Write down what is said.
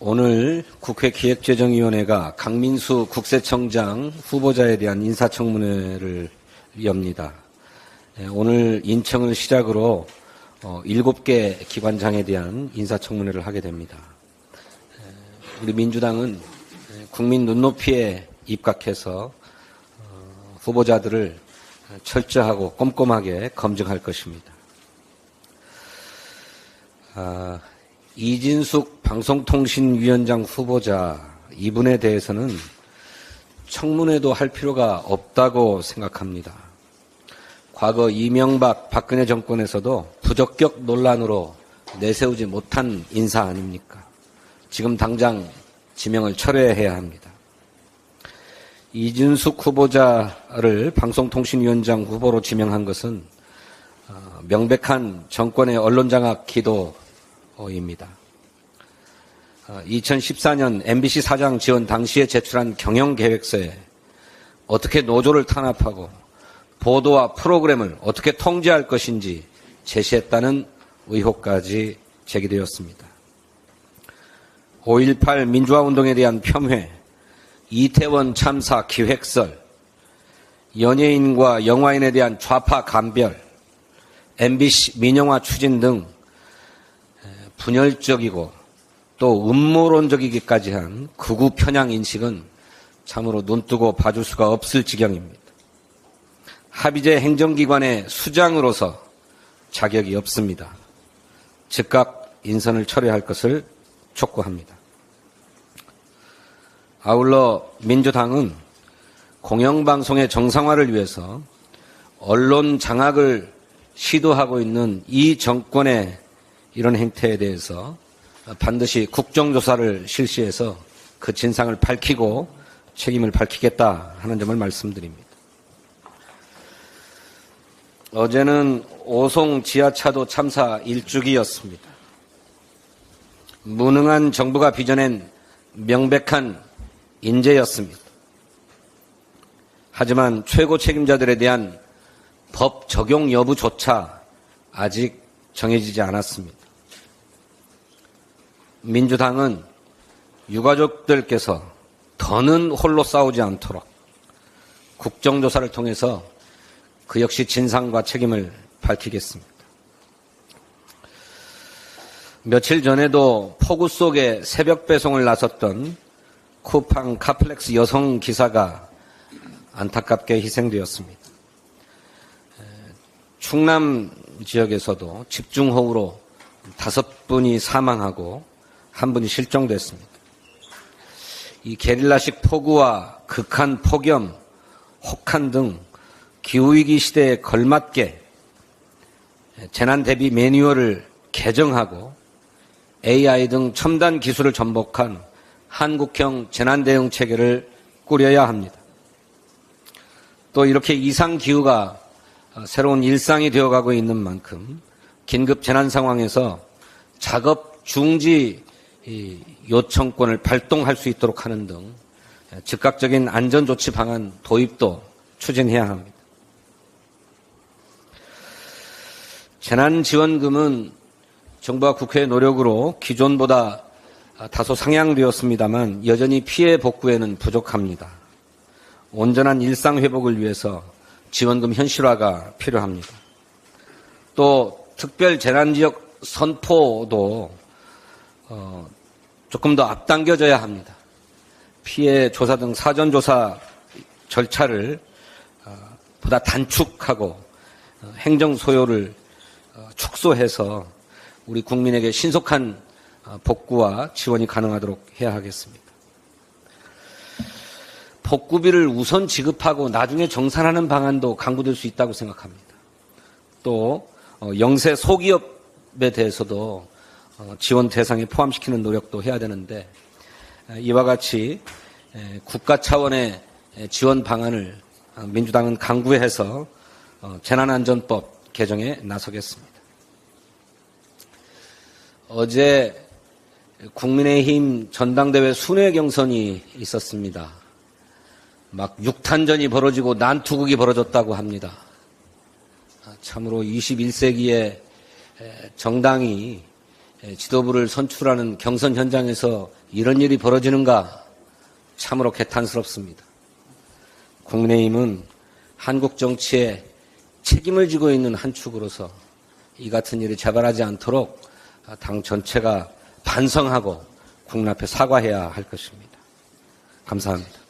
오늘 국회 기획재정위원회가 강민수 국세청장 후보자에 대한 인사청문회를 엽니다. 오늘 인청을 시작으로 7개 기관장에 대한 인사청문회를 하게 됩니다. 우리 민주당은 국민 눈높이에 입각해서 후보자들을 철저하고 꼼꼼하게 검증할 것입니다. 이진숙 방송통신위원장 후보자 이분에 대해서는 청문회도 할 필요가 없다고 생각합니다. 과거 이명박 박근혜 정권에서도 부적격 논란으로 내세우지 못한 인사 아닙니까? 지금 당장 지명을 철회해야 합니다. 이진숙 후보자를 방송통신위원장 후보로 지명한 것은 명백한 정권의 언론장악 기도입니다. 2014년 MBC 사장 지원 당시에 제출한 경영계획서에 어떻게 노조를 탄압하고 보도와 프로그램을 어떻게 통제할 것인지 제시했다는 의혹까지 제기되었습니다. 5.18 민주화운동에 대한 폄훼, 이태원 참사 기획설, 연예인과 영화인에 대한 좌파 간별, MBC 민영화 추진 등 분열적이고 또 음모론적이기까지 한 극우 편향 인식은 참으로 눈뜨고 봐줄 수가 없을 지경입니다. 합의제 행정기관의 수장으로서 자격이 없습니다. 즉각 인선을 철회할 것을 촉구합니다. 아울러 민주당은 공영방송의 정상화를 위해서 언론 장악을 시도하고 있는 이 정권의 이런 행태에 대해서 반드시 국정조사를 실시해서 그 진상을 밝히고 책임을 밝히겠다 하는 점을 말씀드립니다. 어제는 오송 지하차도 참사 1주기였습니다. 무능한 정부가 빚어낸 명백한 인재였습니다. 하지만 최고 책임자들에 대한 법 적용 여부조차 아직 정해지지 않았습니다. 민주당은 유가족들께서 더는 홀로 싸우지 않도록 국정조사를 통해서 그 역시 진상과 책임을 밝히겠습니다. 며칠 전에도 폭우 속에 새벽 배송을 나섰던 쿠팡 카플렉스 여성 기사가 안타깝게 희생되었습니다. 충남 지역에서도 집중호우로 5분이 사망하고 1분이 실종됐습니다. 이 게릴라식 폭우와 극한 폭염, 혹한 등 기후위기 시대에 걸맞게 재난 대비 매뉴얼을 개정하고 AI 등 첨단 기술을 접목한 한국형 재난 대응 체계를 꾸려야 합니다. 또 이렇게 이상 기후가 새로운 일상이 되어가고 있는 만큼 긴급 재난 상황에서 작업 중지 요청권을 발동할 수 있도록 하는 등 즉각적인 안전조치 방안 도입도 추진해야 합니다. 재난지원금은 정부와 국회의 노력으로 기존보다 다소 상향되었습니다만 여전히 피해 복구에는 부족합니다. 온전한 일상 회복을 위해서 지원금 현실화가 필요합니다. 또 특별 재난지역 선포도 조금 더 앞당겨져야 합니다. 피해 조사 등 사전조사 절차를 보다 단축하고 행정 소요를 축소해서 우리 국민에게 신속한 복구와 지원이 가능하도록 해야 하겠습니다. 복구비를 우선 지급하고 나중에 정산하는 방안도 강구될 수 있다고 생각합니다. 또 영세 소기업에 대해서도 지원 대상에 포함시키는 노력도 해야 되는데 이와 같이 국가 차원의 지원 방안을 민주당은 강구해서 재난안전법 개정에 나서겠습니다. 어제 국민의힘 전당대회 순회 경선이 있었습니다. 막 육탄전이 벌어지고 난투극이 벌어졌다고 합니다. 참으로 21세기에 정당이 지도부를 선출하는 경선 현장에서 이런 일이 벌어지는가 참으로 개탄스럽습니다. 국민의힘은 한국 정치에 책임을 지고 있는 한 축으로서 이 같은 일이 재발하지 않도록 당 전체가 반성하고 국민 앞에 사과해야 할 것입니다. 감사합니다.